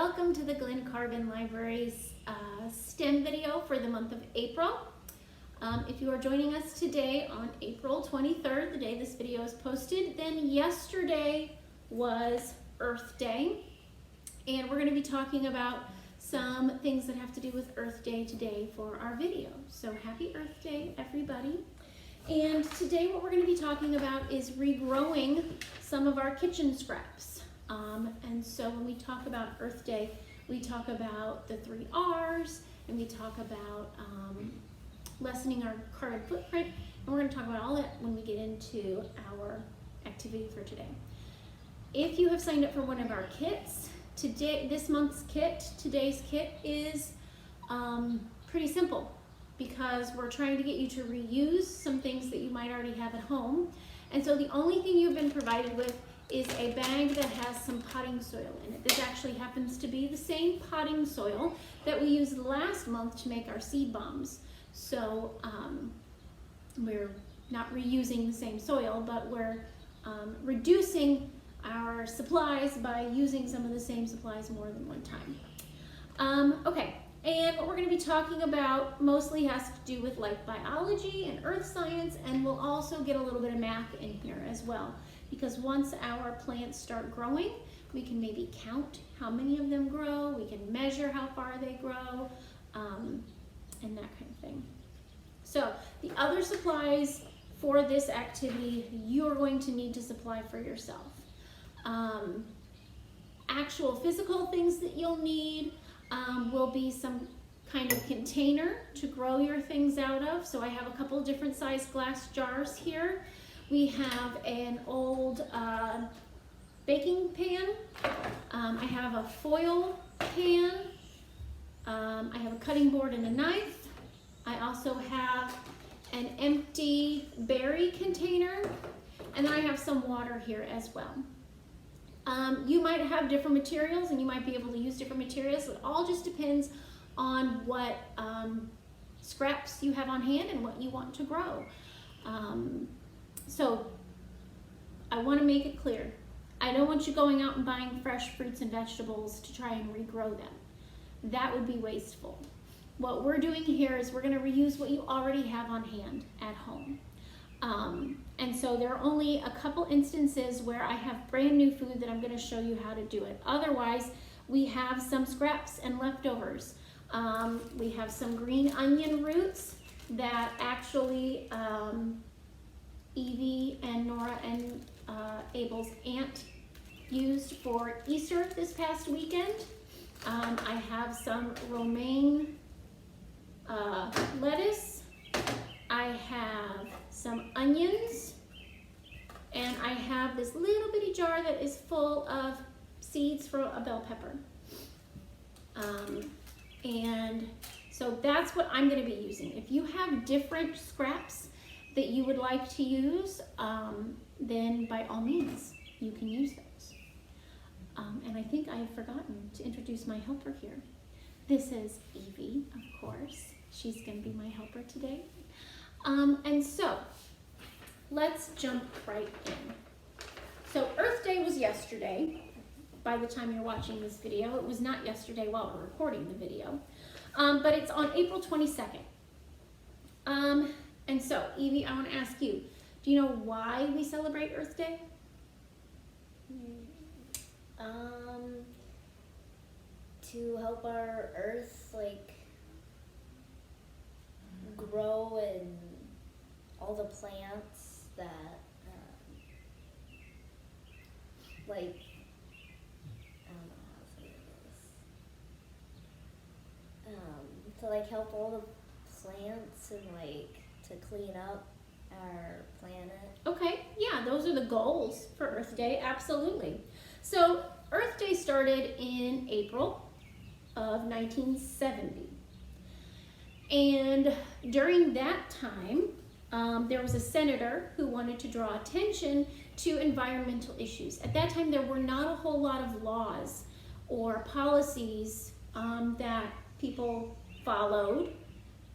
welcome to the Glen Carbon Library's STEM video for the month of April. If you are joining us today on April 23rd, the day this video is posted, then yesterday was Earth Day, and we're going to be talking about some things that have to do with Earth Day today for our video. So happy Earth Day, everybody. And today what we're going to be talking about is regrowing some of our kitchen scraps. And so when we talk about Earth Day, we talk about the 3 R's, and we talk about lessening our carbon footprint, and we're going to talk about all that when we get into our activity for today. If you have signed up for one of our kits, today's kit is pretty simple, because we're trying to get you to reuse some things that you might already have at home. And so the only thing you've been provided with is a bag that has some potting soil in it. This actually happens to be the same potting soil that we used last month to make our seed bombs. So we're not reusing the same soil, but we're reducing our supplies by using some of the same supplies more than one time. Okay, and what we're going to be talking about mostly has to do with like biology and earth science, and we'll also get a little bit of math in here as well. Because once our plants start growing, we can maybe count how many of them grow, we can measure how far they grow, and that kind of thing. So the other supplies for this activity you're going to need to supply for yourself. Actual physical things that you'll need will be some kind of container to grow your things out of. So I have a couple different size glass jars here. We have an old baking pan. I have a foil pan. I have a cutting board and a knife. I also have an empty berry container, and then I have some water here as well. You might have different materials, and you might be able to use different materials. It all just depends on what scraps you have on hand and what you want to grow. So I want to make it clear, I don't want you going out and buying fresh fruits and vegetables to try and regrow them. That would be wasteful. What we're doing here is we're going to reuse what you already have on hand at home. And so there are only a couple instances where I have brand new food that I'm going to show you how to do it. Otherwise, we have some scraps and leftovers. We have some green onion roots that actually Evie and Nora and Abel's aunt used for Easter this past weekend. I have some romaine lettuce. I have some onions, and I have this little bitty jar that is full of seeds for a bell pepper. And so that's what I'm going to be using. If you have different scraps that you would like to use, then by all means, you can use those. And I think I have forgotten to introduce my helper here. This is Evie, of course. She's going to be my helper today. And so, let's jump right in. So Earth Day was yesterday. By the time you're watching this video, it was not yesterday while we're recording the video, but it's on April 22nd. And so, Evie, I want to ask you, do you know why we celebrate Earth Day? To help our earth, like, grow, and all the plants that, like, I don't know how to say this. To, like, help all the plants and, like, to clean up our planet. Okay, yeah, those are the goals for Earth Day, absolutely. So Earth Day started in April of 1970. And during that time, there was a senator who wanted to draw attention to environmental issues. At that time, there were not a whole lot of laws or policies that people followed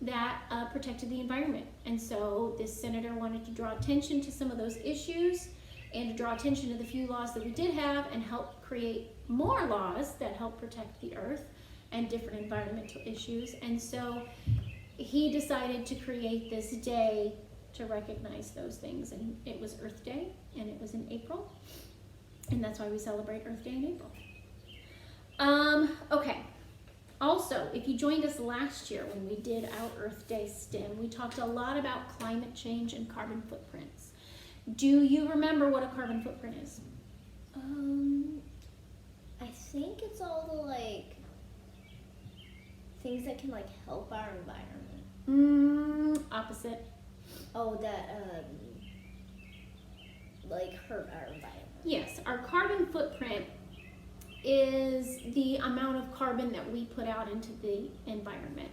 that protected the environment. And so this senator wanted to draw attention to some of those issues and to draw attention to the few laws that we did have and help create more laws that help protect the earth and different environmental issues. And so he decided to create this day to recognize those things, and it was Earth Day, and it was in April, and that's why we celebrate Earth Day in April. Okay, also, if you joined us last year when we did our Earth Day STEM, we talked a lot about climate change and carbon footprints. Do you remember what a carbon footprint is? I think it's all the like things that can like help our environment. Opposite. Oh, that like hurt our environment. Yes, our carbon footprint is the amount of carbon that we put out into the environment.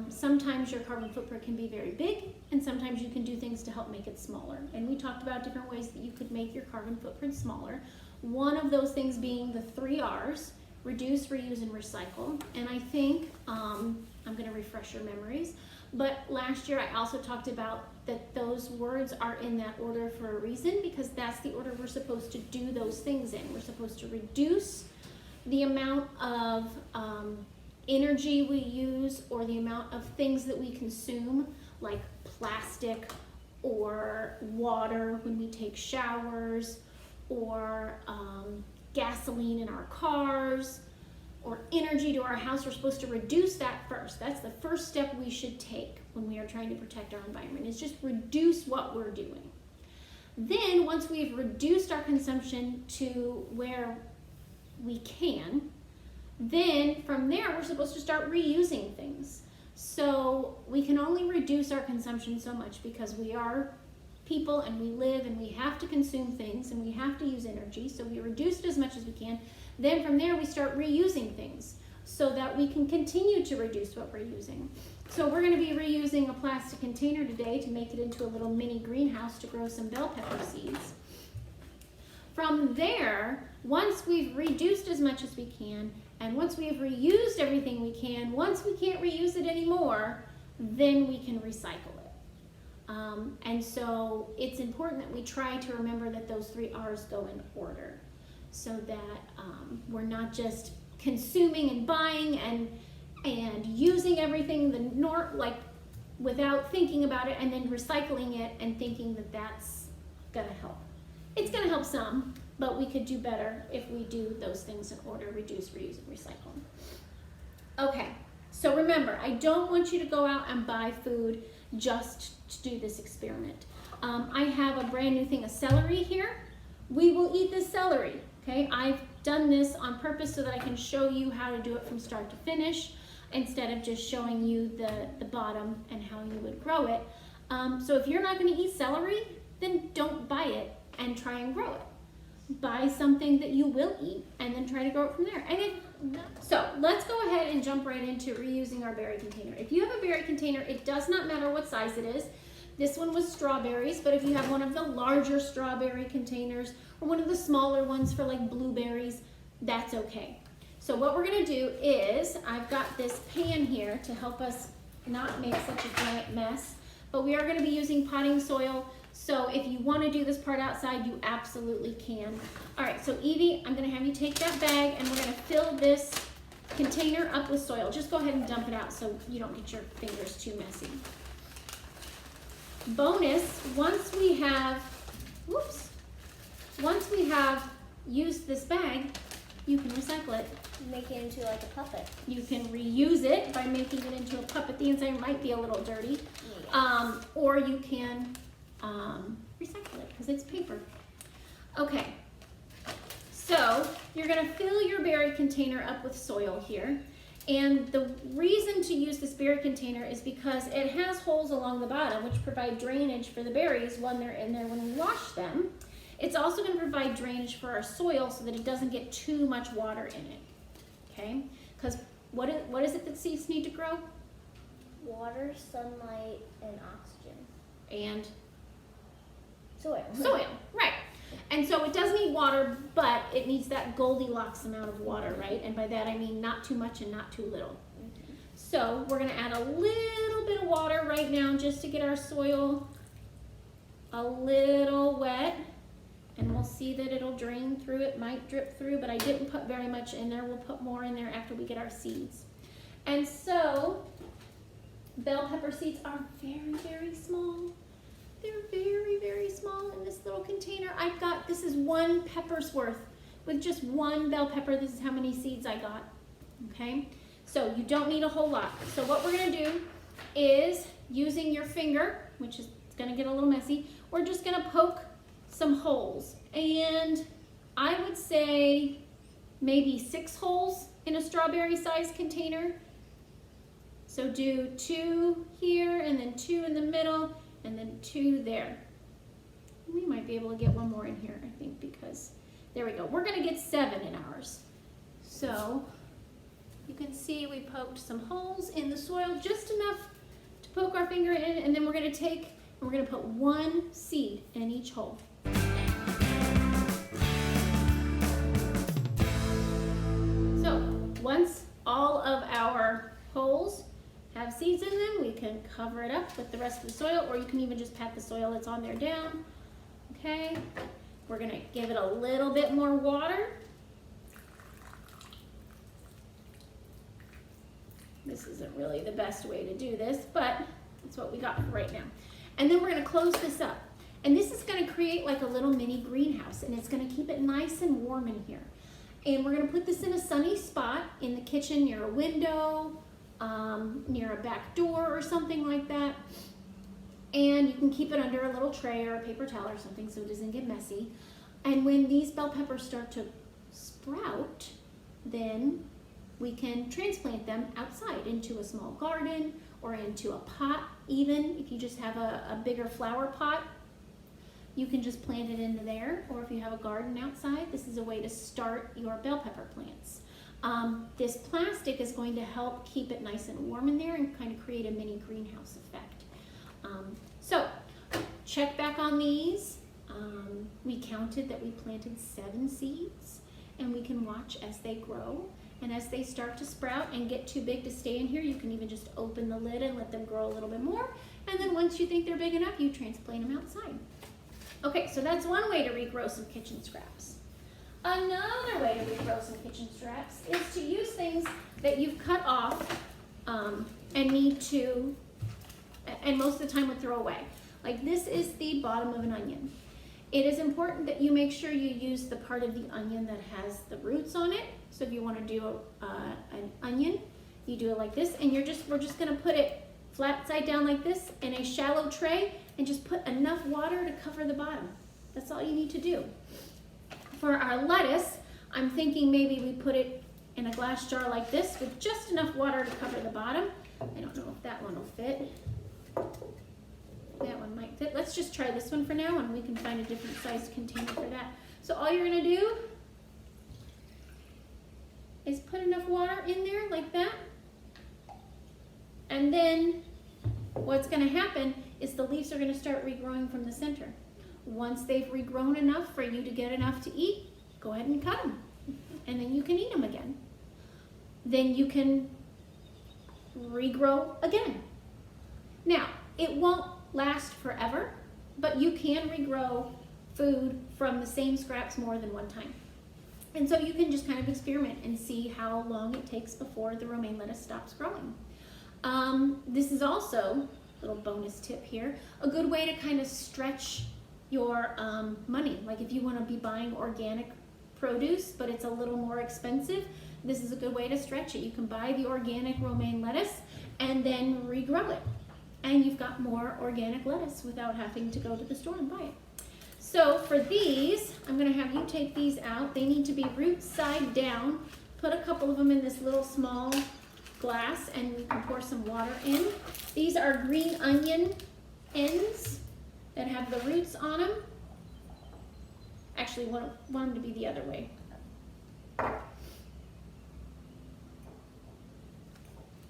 Sometimes your carbon footprint can be very big, and sometimes you can do things to help make it smaller. And we talked about different ways that you could make your carbon footprint smaller. One of those things being the 3 R's, reduce, reuse, and recycle. And I think, I'm gonna refresh your memories, but last year I also talked about that those words are in that order for a reason, because that's the order we're supposed to do those things in. We're supposed to reduce the amount of energy we use or the amount of things that we consume, like plastic or water when we take showers, or gasoline in our cars, or energy to our house. We're supposed to reduce that first. That's the first step we should take when we are trying to protect our environment, is just reduce what we're doing. Then once we've reduced our consumption to where we can, then from there we're supposed to start reusing things. So we can only reduce our consumption so much because we are people and we live and we have to consume things and we have to use energy. So we reduce it as much as we can. Then from there we start reusing things so that we can continue to reduce what we're using. So we're going to be reusing a plastic container today to make it into a little mini greenhouse to grow some bell pepper seeds. From there, once we've reduced as much as we can, and once we've reused everything we can, once we can't reuse it anymore, then we can recycle it. And so it's important that we try to remember that those 3 R's go in order, so that we're not just consuming and buying and using everything like without thinking about it, and then recycling it and thinking that that's gonna help. It's gonna help some, but we could do better if we do those things in order: reduce, reuse, and recycle. Okay, so remember, I don't want you to go out and buy food just to do this experiment. I have a brand new thing of celery here. We will eat this celery, okay? I've done this on purpose so that I can show you how to do it from start to finish, instead of just showing you the bottom and how you would grow it. So if you're not gonna eat celery, then don't buy it and try and grow it. Buy something that you will eat and then try to grow it from there. So let's go ahead and jump right into reusing our berry container. If you have a berry container, it does not matter what size it is. This one was strawberries, but if you have one of the larger strawberry containers or one of the smaller ones for like blueberries, that's okay. So what we're gonna do is, I've got this pan here to help us not make such a giant mess, but we are gonna be using potting soil. So if you want to do this part outside, you absolutely can. All right, so Evie, I'm going to have you take that bag and we're going to fill this container up with soil. Just go ahead and dump it out so you don't get your fingers too messy. Bonus, once we have used this bag, you can recycle it. Make it into like a puppet. You can reuse it by making it into a puppet. The inside might be a little dirty. Yeah. Or you can recycle it because it's paper. Okay, so you're going to fill your berry container up with soil here, and the reason to use this berry container is because it has holes along the bottom which provide drainage for the berries when they're in there when we wash them. It's also going to provide drainage for our soil so that it doesn't get too much water in it, okay? Because what is it that seeds need to grow? Water, sunlight, and oxygen. And soil. Soil, right. And so it does need water, but it needs that Goldilocks amount of water, right? And by that I mean not too much and not too little. Mm-hmm. So we're gonna add a little bit of water right now just to get our soil a little wet. and we'll see that it'll drain through. It might drip through, but I didn't put very much in there. We'll put more in there after we get our seeds. And so bell pepper seeds are very, very small. They're very, very small in this little container. I've got, this is 1 pepper's worth. With just 1 bell pepper, this is how many seeds I got, okay? So you don't need a whole lot. So what we're gonna do is, using your finger, which is gonna get a little messy, we're just gonna poke some holes. And I would say maybe 6 holes in a strawberry sized container. So do 2 here, and then 2 in the middle, and then 2 there. We might be able to get 1 more in here, I think, because there we go. We're gonna get 7 in ours. So you can see we poked some holes in the soil, just enough to poke our finger in, and then we're gonna take and we're gonna put 1 seed in each hole. So once all of our holes have seeds in them, we can cover it up with the rest of the soil, or you can even just pat the soil that's on there down. Okay, we're gonna give it a little bit more water. This isn't really the best way to do this, but that's what we got for right now. And then we're gonna close this up. And this is gonna create like a little mini greenhouse, and it's gonna keep it nice and warm in here. And we're gonna put this in a sunny spot in the kitchen, near a window, near a back door or something like that. And you can keep it under a little tray or a paper towel or something so it doesn't get messy. And when these bell peppers start to sprout, then we can transplant them outside into a small garden or into a pot. Even if you just have a bigger flower pot, you can just plant it into there. Or if you have a garden outside, this is a way to start your bell pepper plants. This plastic is going to help keep it nice and warm in there and kind of create a mini greenhouse effect. So check back on these. We counted that we planted 7 seeds, and we can watch as they grow. And as they start to sprout and get too big to stay in here, you can even just open the lid and let them grow a little bit more. And then once you think they're big enough, you transplant them outside. Okay, so that's one way to regrow some kitchen scraps. Another way to regrow some kitchen scraps is to use things that you've cut off and need to, and most of the time would throw away. Like this is the bottom of an onion. It is important that you make sure you use the part of the onion that has the roots on it. So if you want to do an onion, you do it like this, and we're just going to put it flat side down like this in a shallow tray, and just put enough water to cover the bottom. That's all you need to do. For our lettuce, I'm thinking maybe we put it in a glass jar like this with just enough water to cover the bottom. I don't know if that one will fit. That one might fit. Let's just try this one for now, and we can find a different sized container for that. So all you're gonna do is put enough water in there like that. And then what's gonna happen is the leaves are gonna start regrowing from the center. Once they've regrown enough for you to get enough to eat, go ahead and cut them. And then you can eat them again. Then you can regrow again. Now, it won't last forever, but you can regrow food from the same scraps more than one time. And so you can just kind of experiment and see how long it takes before the romaine lettuce stops growing. This is also, a little bonus tip here, a good way to kind of stretch your money. Like if you want to be buying organic produce, but it's a little more expensive, this is a good way to stretch it. You can buy the organic romaine lettuce and then regrow it. And you've got more organic lettuce without having to go to the store and buy it. So for these, I'm gonna have you take these out. They need to be root side down. Put a couple of them in this little small glass, and you can pour some water in. These are green onion ends that have the roots on them. Actually, want them to be the other way.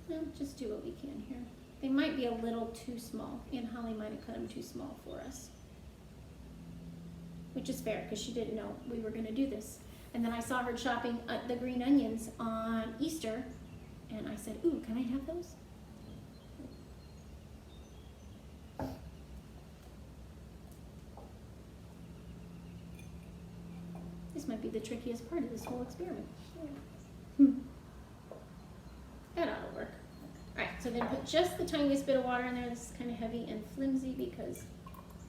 Well, just do what we can here. They might be a little too small. Aunt Holly might have cut them too small for us. Which is fair, because she didn't know we were going to do this. And then I saw her chopping the green onions on Easter, and I said, ooh, can I have those? This might be the trickiest part of this whole experiment. That ought to work. All right, so then put just the tiniest bit of water in there. This is kind of heavy and flimsy because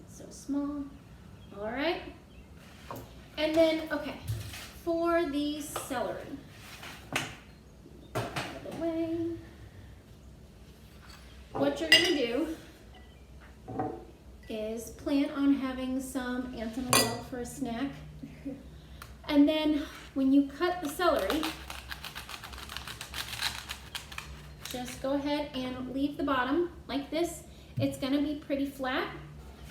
it's so small. All right. And then, okay, for the celery. Out of the way. What you're gonna do is plan on having some antelope for a snack. And then when you cut the celery, just go ahead and leave the bottom like this. It's gonna be pretty flat.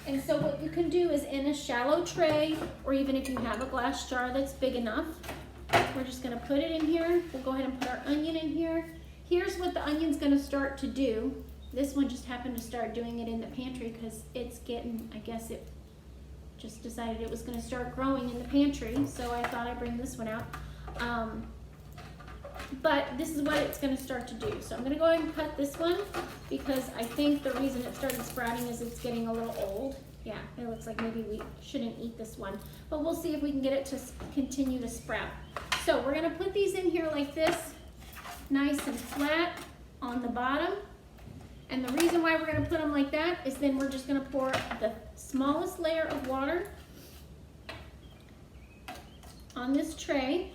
And so what you can do is in a shallow tray, or even if you have a glass jar that's big enough, we're just gonna put it in here. We'll go ahead and put our onion in here. Here's what the onion's gonna start to do. This one just happened to start doing it in the pantry because it's getting, I guess it just decided it was gonna start growing in the pantry. So I thought I'd bring this one out. But this is what it's gonna start to do. So I'm gonna go ahead and cut this one because I think the reason it started sprouting is it's getting a little old. Yeah, it looks like maybe we shouldn't eat this one, but we'll see if we can get it to continue to sprout. So we're gonna put these in here like this, nice and flat on the bottom. And the reason why we're gonna put them like that is then we're just gonna pour the smallest layer of water on this tray.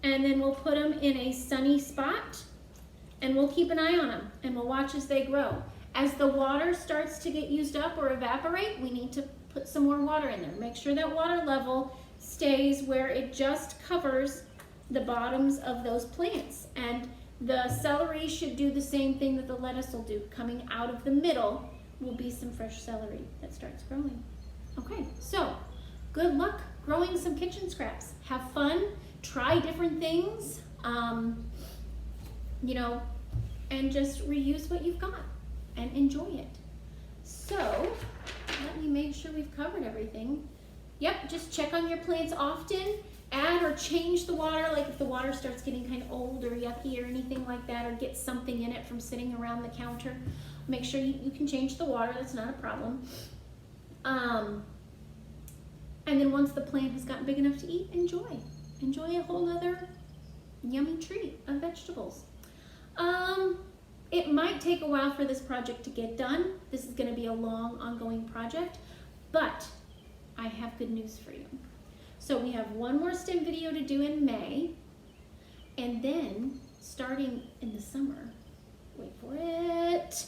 And then we'll put them in a sunny spot and we'll keep an eye on them and we'll watch as they grow. As the water starts to get used up or evaporate, we need to put some more water in there. Make sure that water level stays where it just covers the bottoms of those plants. And the celery should do the same thing that the lettuce will do. Coming out of the middle will be some fresh celery that starts growing. Okay, so good luck growing some kitchen scraps. Have fun. Try different things, you know, and just reuse what you've got and enjoy it. So let me make sure we've covered everything. Yep, just check on your plants often. Add or change the water, like if the water starts getting kind of old or yucky or anything like that, or get something in it from sitting around the counter. Make sure you can change the water, that's not a problem. And then once the plant has gotten big enough to eat, enjoy. Enjoy a whole other yummy treat of vegetables. It might take a while for this project to get done. This is going to be a long, ongoing project, but I have good news for you. So we have one more STEM video to do in May, and then starting in the summer, wait for it,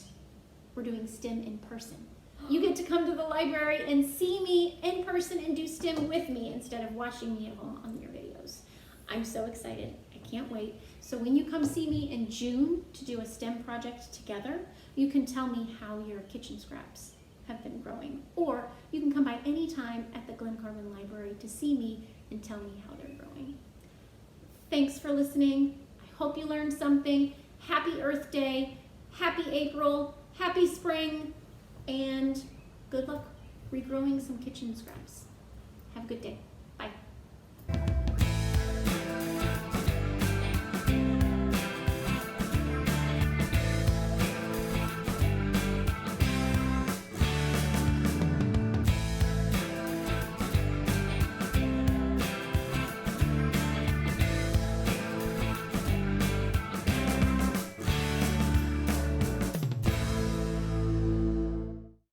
we're doing STEM in person. You get to come to the library and see me in person and do STEM with me instead of watching me at home on your videos. I'm so excited. I can't wait. So when you come see me in June to do a STEM project together, you can tell me how your kitchen scraps have been growing. Or you can come by any time at the Glen Carbon Library to see me and tell me how they're growing. Thanks for listening. I hope you learned something. Happy Earth Day. Happy April. Happy spring. And good luck regrowing some kitchen scraps. Have a good day.